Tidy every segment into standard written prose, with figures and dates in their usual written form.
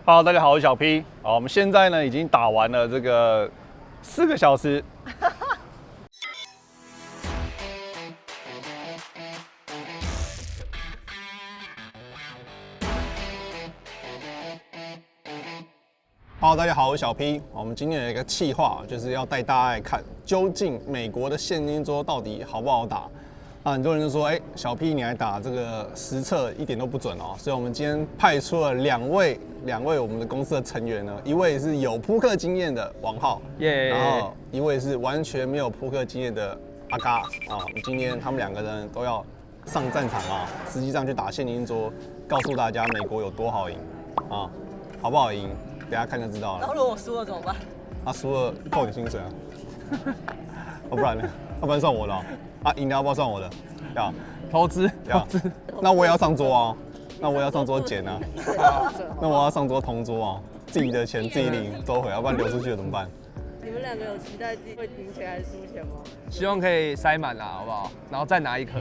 Hello， 大家好，我是小 P。好，我们现在呢已经打完了这个4个小时。Hello， 大家好，我是小 P。我们今天有一个企划，就是要带大家来看，究竟美国的现金桌到底好不好打。很多人就说，小 P 你来打这个实测一点都不准哦。所以我们今天派出了两位我们的公司的成员呢，一位是有扑克经验的王浩，然后一位是完全没有扑克经验的阿嘎啊。今天他们两个人都要上战场啊，实际上去打现金桌，告诉大家美国有多好赢啊，好不好赢？等下看就知道了。然后如果我输了怎么办？输了扣你薪水啊，不然呢？要不然算我的哦。赢了要不要算我的？要投资。那我也要上桌啊，那我也要上桌捡啊，那我要上桌同桌啊，自己的钱自己领收回，要不然流出去了怎么办？你们两个有期待自己会赢钱还是输钱吗？希望可以塞满啦，好不好？然后再拿一颗。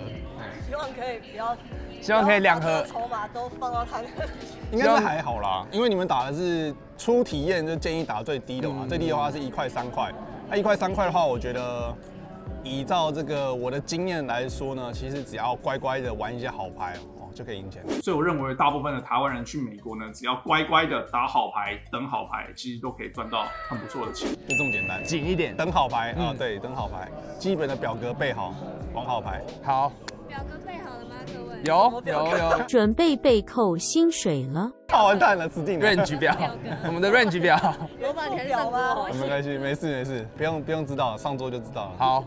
希望可以不要，希望可以2盒筹码都放到他那里。应该是还好啦，因为你们打的是初体验，就建议打最低的嘛。最低的话是1块3块，那1块3块的话，我觉得依照这个我的经验来说呢，其实只要乖乖的玩一些好牌就可以赢钱。所以我认为大部分的台湾人去美国呢，只要乖乖的打好牌、等好牌，其实都可以赚到很不错的钱。就这么简单，紧一点，等好牌啊，对，等好牌，基本的表格背好，玩好牌。好，表格备好了吗，各位？有，准备被扣薪水了。完蛋了，死定了。range 表，我们的 range 表。罗马田上吗？没关系，没事，不用知道，上桌就知道了。好。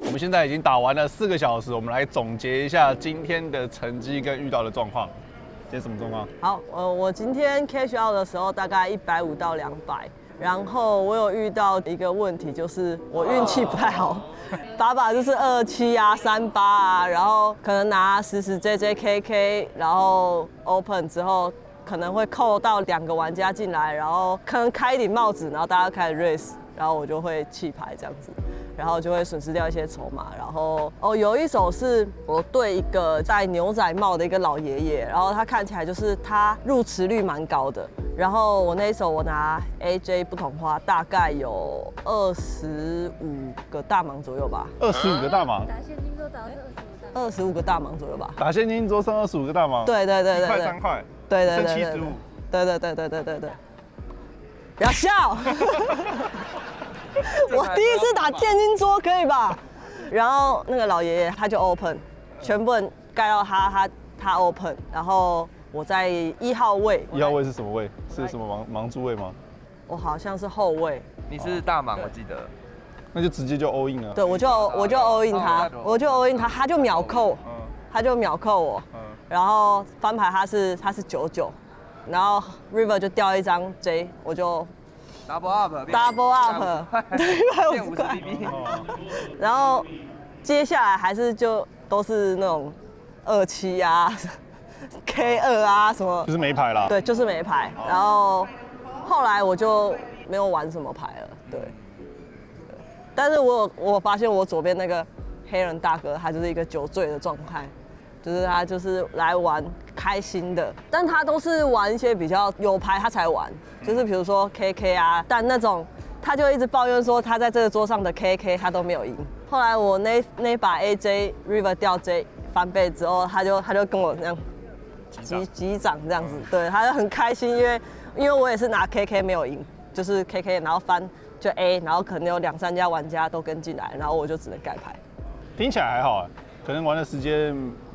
我们现在已经打完了4个小时，我们来总结一下今天的成绩跟遇到的状况。今天什么状况？好，我今天 cash out 的时候大概150到200，然后我有遇到一个问题，就是我运气不太好，把就是27啊、38啊，然后可能拿10 JJKK， 然后 open 之后可能会扣到2个玩家进来，然后可能开一顶帽子，然后大家开始 raise， 然后我就会弃牌这样子。然后就会损失掉一些筹码，然后有一手是我对一个戴牛仔帽的一个老爷爷，然后他看起来就是他入池率蛮高的，然后我那一手我拿 AJ 不同花，大概有25个大盲左右吧25个大盲，打现金桌打的是，25个大盲左右吧，打现金桌上25个大盲，对1块3块，对，剩75，对，不要笑。我第一次打现金桌，可以吧？然后那个老爷爷他就 open， 全部人盖到他 open， 然后我在1号位。1号位是什么位？是什么盲注位吗？我好像是后位。你是大盲，我记得。那就直接就 all in 了。对，我就 all in 他，他就秒扣，我。然后翻牌他是99，然后 river 就掉一张 J， 我就。Double up， 150块，然后接下来还是就都是那种27啊、K2啊什么，就是没牌啦。对，就是没牌。然后后来我就没有玩什么牌了，对。但是我发现我左边那个黑人大哥，他就是一个酒醉的状态。就是他就是来玩开心的，但他都是玩一些比较有牌他才玩，就是比如说 KK 啊，但那种他就一直抱怨说他在这个桌上的 KK 他都没有赢。后来我那把 AJ River 掉 J 翻倍之后，他就跟我那样击掌这样子，对，他就很开心，因为因为我也是拿 KK 没有赢，就是 KK 然后翻就 A， 然后可能有2、3家玩家都跟进来，然后我就只能盖牌。听起来还好，可能玩的时间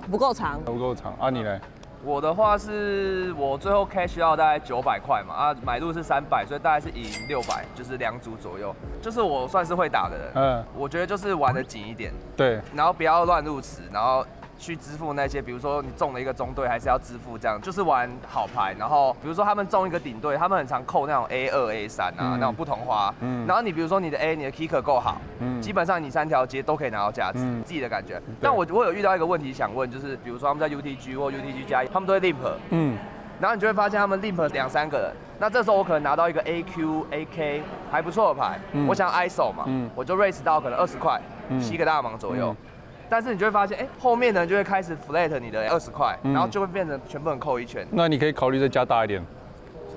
不够长。不够长啊，你呢？我的话是我最后 cash 到大概900块嘛，啊，买入是300，所以大概是赢600，就是2组左右。就是我算是会打的人，我觉得就是玩得紧一点，对，然后不要乱入池，然后去支付那些，比如说你中了一个中队，还是要支付这样，就是玩好牌。然后比如说他们中一个顶队，他们很常扣那种 A2、A3啊，那种不同花。然后你比如说你的 A， 你的 kicker 够好，基本上你3条街都可以拿到价值，自己的感觉。但我有遇到一个问题想问，就是比如说他们在 UTG 或 UTG 加，他们都会 limp，然后你就会发现他们 limp 2、3个人。那这时候我可能拿到一个 AQ、AK 还不错的牌，我想 ISO 嘛，我就 raise 到可能20块，7个大盲左右。但是你就会发现，后面呢就会开始 flat 你的20块，然后就会变成全部人扣1圈。那你可以考虑再加大一点，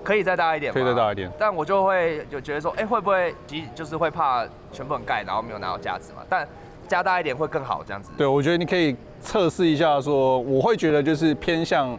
可以再大一点，可以再大一点。但我就会有觉得说，会不会就是会怕全部人盖，然后没有拿到价值嘛？但加大一点会更好，这样子。对，我觉得你可以测试一下说，我会觉得就是偏向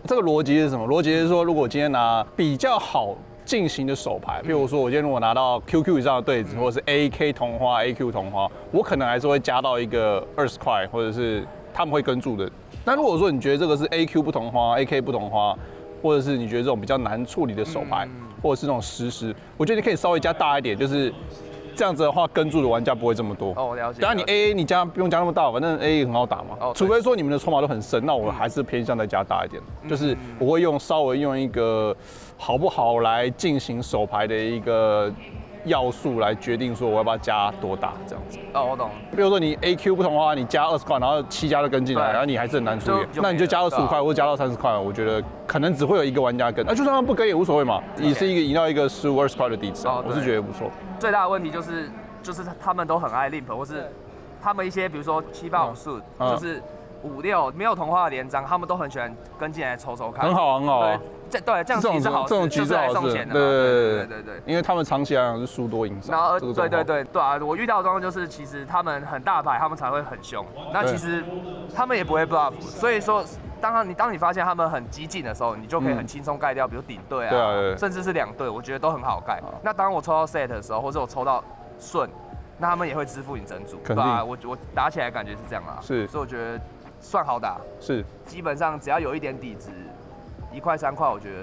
这个逻辑是什么？逻辑是说，如果我今天拿比较好进行的手牌，譬如说我今天如果拿到 QQ 以上的对子，或者是 AK 同花、AQ 同花，我可能还是会加到一个20块，或者是他们会跟注的。那如果说你觉得这个是 AQ 不同花、AK 不同花，或者是你觉得这种比较难处理的手牌，或者是那种实，我觉得你可以稍微加大一点，就是这样子的话，跟注的玩家不会这么多。哦，我了解。当然你 AA 你不用加那么大，反正 AA 很好打嘛。除非说你们的筹码都很深，那我还是偏向再加大一点，就是我会稍微用一个好不好来进行手牌的一个要素来决定说我要不要加多大这样子。哦，我懂。比如说你 AQ 不同的话，你加20块，然后7家都跟进来，然后你还是很难处理，那你就加25块或者加到30块，我觉得可能只会有一个玩家跟，就算他们不跟也无所谓嘛，也是一个赢到一个15、20块的底子，我是觉得不错。最大的问题就是他们都很爱 limp， 或是他们一些比如说7、8、5 suit，就是5、6没有同花的连张，他们都很喜欢跟进来抽看。很好。对，这样其实好，这种局是好事。对，因为他们长期来讲是输多赢少。然后对啊，我遇到的状况就是，其实他们很大牌，他们才会很凶。那其实他们也不会 bluff， 所以说当你发现他们很激进的时候，你就可以很轻松盖掉，比如顶队啊，甚至是2队，我觉得都很好盖。那当我抽到 set 的时候，或者我抽到顺，那他们也会支付你整组，对吧？我打起来感觉是这样啦，所以我觉得算好打，基本上只要有一点底子，1块3块，我觉得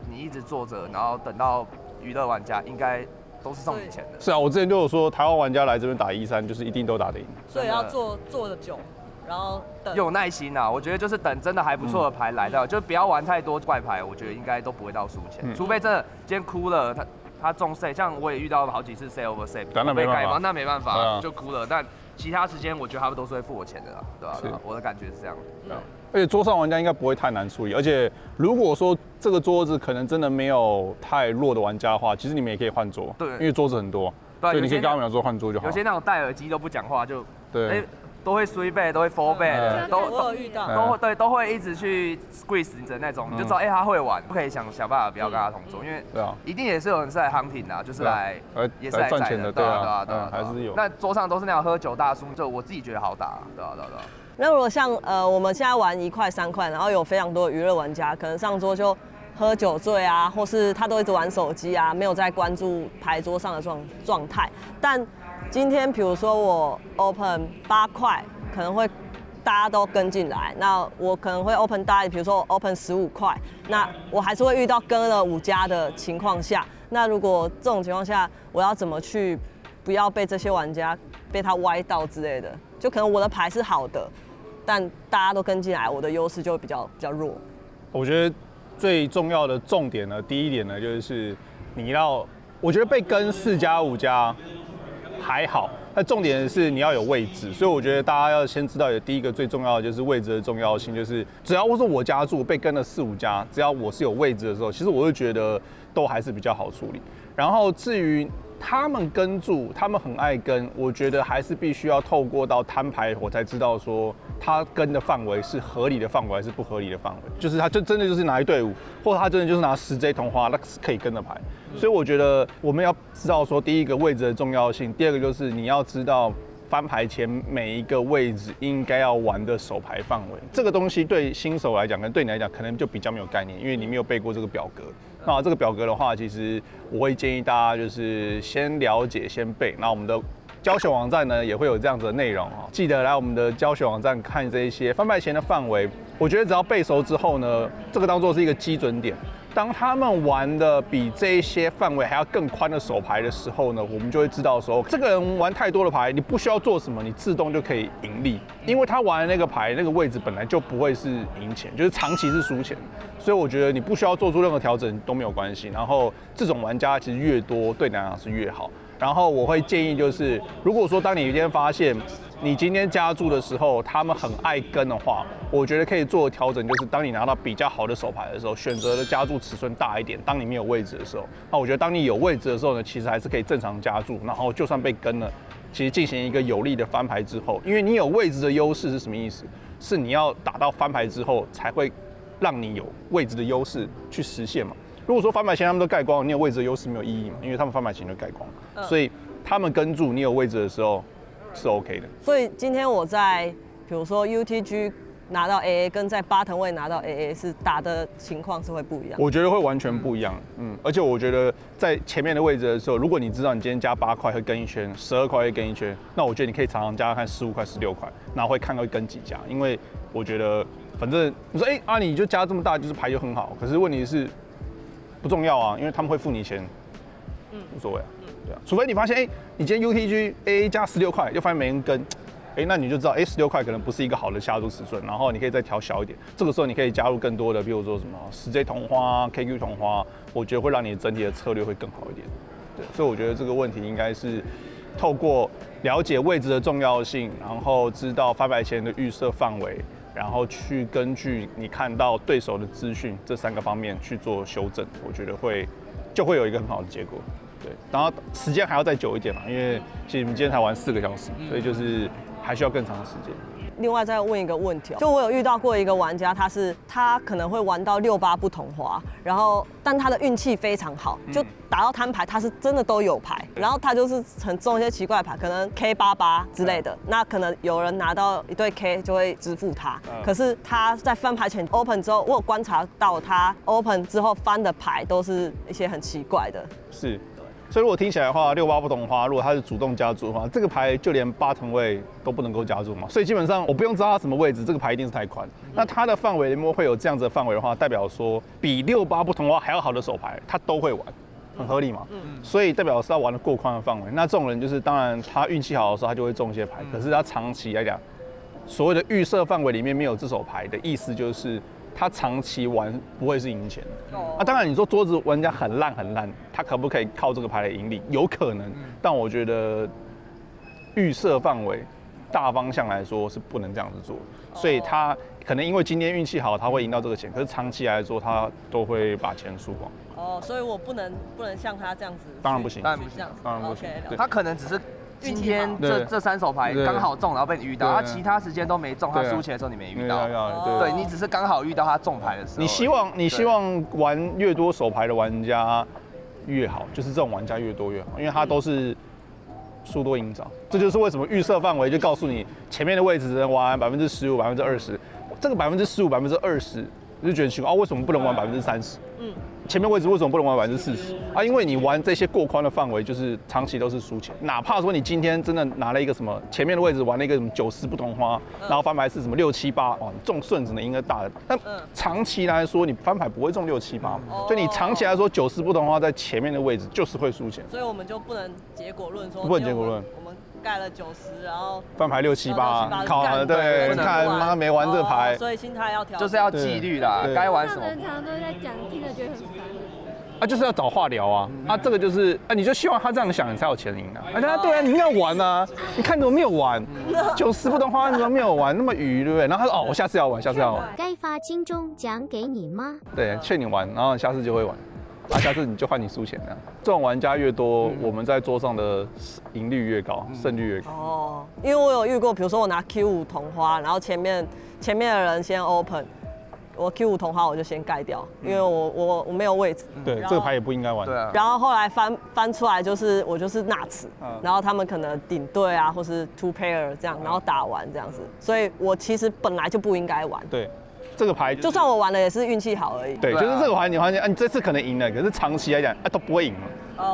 你一直坐着，然后等到娱乐玩家应该都是送你钱的。是啊，我之前就有说，台湾玩家来这边打1-3，就是一定都打得赢。所以要坐得久，然后等。有耐心啊，我觉得就是等真的还不错的牌来到，就不要玩太多怪牌，我觉得应该都不会到输钱，除非真的今天哭了，他中 say， 像我也遇到好几次 say over say， 被盖嘛，那没办法，就哭了。但其他时间我觉得他们都是会付我钱的啦，对吧？我的感觉是这样。而且桌上玩家应该不会太难处理，而且如果说这个桌子可能真的没有太弱的玩家的话，其实你们也可以换桌，对，因为桌子很多，所以你可以跟他们讲说换桌就好。有些那种戴耳机都不讲话就对。都会 3 bet， 都会4 bet， 都会一直去 squeeze 的那种，你就知道他会玩，不可以想办法不要跟他同桌，因为一定也是有人是来 hunting 的，就是也是来赚钱的，对啊，还是有。那桌上都是那种喝酒大叔，就我自己觉得好打，对啊。那如果像我们现在玩1块3块，然后有非常多的娱乐玩家，可能上桌就喝酒醉啊，或是他都一直玩手机啊，没有在关注牌桌上的状态，但今天比如说我 open 8块，可能会大家都跟进来，那我可能会 open 大，比如说 open 15块，那我还是会遇到跟了5家的情况下，那如果这种情况下，我要怎么去不要被这些玩家被他歪到之类的？就可能我的牌是好的，但大家都跟进来，我的优势就会比较弱。我觉得最重要的重点呢，第一点呢，就是我觉得被跟4家5家。还好，那重点是你要有位置，所以我觉得大家要先知道的第一个最重要的就是位置的重要性，就是只要是我家住被跟了4、5家，只要我是有位置的时候，其实我会觉得都还是比较好处理。然后至于他们跟住，他们很爱跟，我觉得还是必须要透过到摊牌，我才知道说他跟的范围是合理的范围还是不合理的范围，就是他就真的就是拿1对5，或者他真的就是拿10J 同花，那是可以跟的牌。所以我觉得我们要知道说，第一个位置的重要性，第二个就是你要知道翻牌前每一个位置应该要玩的手牌范围。这个东西对新手来讲，跟对你来讲可能就比较没有概念，因为你没有背过这个表格。那这个表格的话，其实我会建议大家就是先了解、先背。那我们的教学网站呢也会有这样子的内容哦，记得来我们的教学网站看这一些翻牌前的范围。我觉得只要背熟之后呢，这个当做是一个基准点。当他们玩的比这一些范围还要更宽的手牌的时候呢，我们就会知道说，这个人玩太多的牌，你不需要做什么，你自动就可以盈利，因为他玩的那个牌那个位置本来就不会是赢钱，就是长期是输钱，所以我觉得你不需要做出任何调整都没有关系。然后这种玩家其实越多，对你来讲是越好。然后我会建议就是，如果说当你有一天发现你今天加注的时候，他们很爱跟的话，我觉得可以做调整，就是当你拿到比较好的手牌的时候，选择的加注尺寸大一点。当你没有位置的时候，那我觉得当你有位置的时候呢，其实还是可以正常加注，然后就算被跟了，其实进行一个有力的翻牌之后，因为你有位置的优势是什么意思？是你要打到翻牌之后，才会让你有位置的优势去实现嘛。如果说翻牌前他们都盖光，你有位置的优势没有意义嘛？因为他们翻牌前就盖光，所以他们跟住你有位置的时候是 OK 的。所以今天我在比如说 UTG 拿到 AA， 跟在巴腾位拿到 AA 是打的情况是会不一样。我觉得会完全不一样，而且我觉得在前面的位置的时候，如果你知道你今天加8块会跟一圈，12块会跟一圈，那我觉得你可以常常加看15块、16块，然后会看会跟几家，因为我觉得反正你说你就加这么大，就是牌就很好，可是问题是不重要啊，因为他们会付你钱，无所谓啊，对啊，除非你发现你今天 UTG AA 加16块，就发现没人跟。那你就知道，16块可能不是一个好的下注尺寸，然后你可以再调小一点。这个时候你可以加入更多的，比如说什么10J 同花、KQ 同花，我觉得会让你整体的策略会更好一点。对，所以我觉得这个问题应该是透过了解位置的重要性，然后知道翻牌前的预设范围，然后去根据你看到对手的资讯这3个方面去做修正，我觉得就会有一个很好的结果。对，然后时间还要再久一点嘛，因为其实你们今天才玩4个小时，所以就是还需要更长的时间。另外再问一个问题，就我有遇到过一个玩家，他可能会玩到6、8不同花，然后但他的运气非常好，就打到摊牌他是真的都有牌，然后他就是很中一些奇怪的牌，可能 K88之类的，那可能有人拿到一对 K 就会支付他，可是他在翻牌前 open 之后，我有观察到他 open 之后翻的牌都是一些很奇怪的，是。所以如果听起来的话，6、8不同花，如果他是主动加注的话，这个牌就连巴腾位都不能够加注嘛。所以基本上我不用知道他什么位置，这个牌一定是太宽。那它的范围里面会有这样子的范围的话，代表说比6、8不同花还要好的手牌，他都会玩，很合理嘛。所以代表是他玩的过宽的范围。那这种人就是，当然他运气好的时候他就会中一些牌，可是他长期来讲，所谓的预设范围里面没有这手牌的意思就是。他长期玩不会是赢钱的。当然你说桌子玩家很烂，他可不可以靠这个牌来盈利？有可能，但我觉得预设范围大方向来说是不能这样子做。所以他可能因为今天运气好，他会赢到这个钱，可是长期来说他都会把钱输光。所以我不能像他这样子。当然不行，当然不行。他可能只是。今天这3手牌刚好中，然后被你遇到，他其他时间都没中，他输钱的时候你没遇到，对你只是刚好遇到他中牌的时候。你希望玩越多手牌的玩家越好，就是这种玩家越多越好，因为他都是输多赢少，这就是为什么预设范围就告诉你前面的位置只能玩15%、20%，这个15%、20%，你就觉得奇怪为什么不能玩30%？前面位置为什么不能玩40%啊？因为你玩这些过宽的范围，就是长期都是输钱。哪怕说你今天真的拿了一个什么前面的位置玩了一个什么90不同花，然后翻牌是什么6、7、8，你中顺只能赢个大的。但长期来说，你翻牌不会中6、7、8，就你长期来说90不同花在前面的位置就是会输钱。所以我们就不能结果论说，不能结果论。我们盖了90，然后翻牌6、7、8，靠，对，你看妈没玩这牌，所以心态要调，就是要纪律啦，该玩什么。常常都在讲，听着觉得很烦。就是要找话聊啊！这个就是你就希望他这样想，你才有钱赢啊！对啊，你应该玩啊！你看怎么没有玩？90不同花，你怎么没有玩？那么愚，对不对？然后他说我下次要玩，下次要玩。该发金钟奖给你吗？对，劝你玩，然后下次就会玩。下次你就换你输钱了。这种玩家越多，我们在桌上的赢率越高，胜率越高。因为我有遇过，比如说我拿 Q5 同花，然后前面的人先 open。我 Q5 同花我就先盖掉，因为我没有位置。对，这个牌也不应该玩。对啊。然后后来翻出来我就是纳茨，然后他们可能顶对啊，或是 2 pair 这样，然后打完这样子。所以我其实本来就不应该玩。对，这个牌就算我玩了也是运气好而已。对，对啊就是这个环你发现啊，你这次可能赢了，可是长期来讲啊都不会赢了。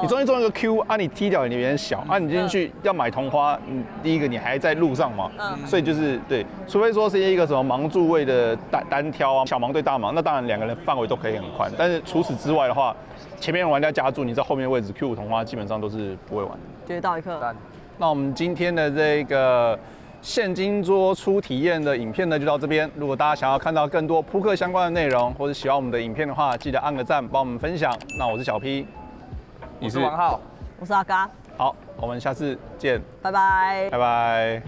你中间中一个 Q 啊，你踢掉你有点小啊，你进去要买同花，第一个你还在路上嘛，所以就是对，除非说是一个什么盲注位的单挑啊，小盲对大盲，那当然两个人范围都可以很宽，但是除此之外的话，前面玩家加注，你在后面的位置 Q5同花基本上都是不会玩的。学到一课。那我们今天的这个现金桌初体验的影片呢，就到这边。如果大家想要看到更多扑克相关的内容，或者喜欢我们的影片的话，记得按个赞，帮我们分享。那我是小 P， 我是王浩，我是阿嘎，好，我们下次见，拜拜。拜拜。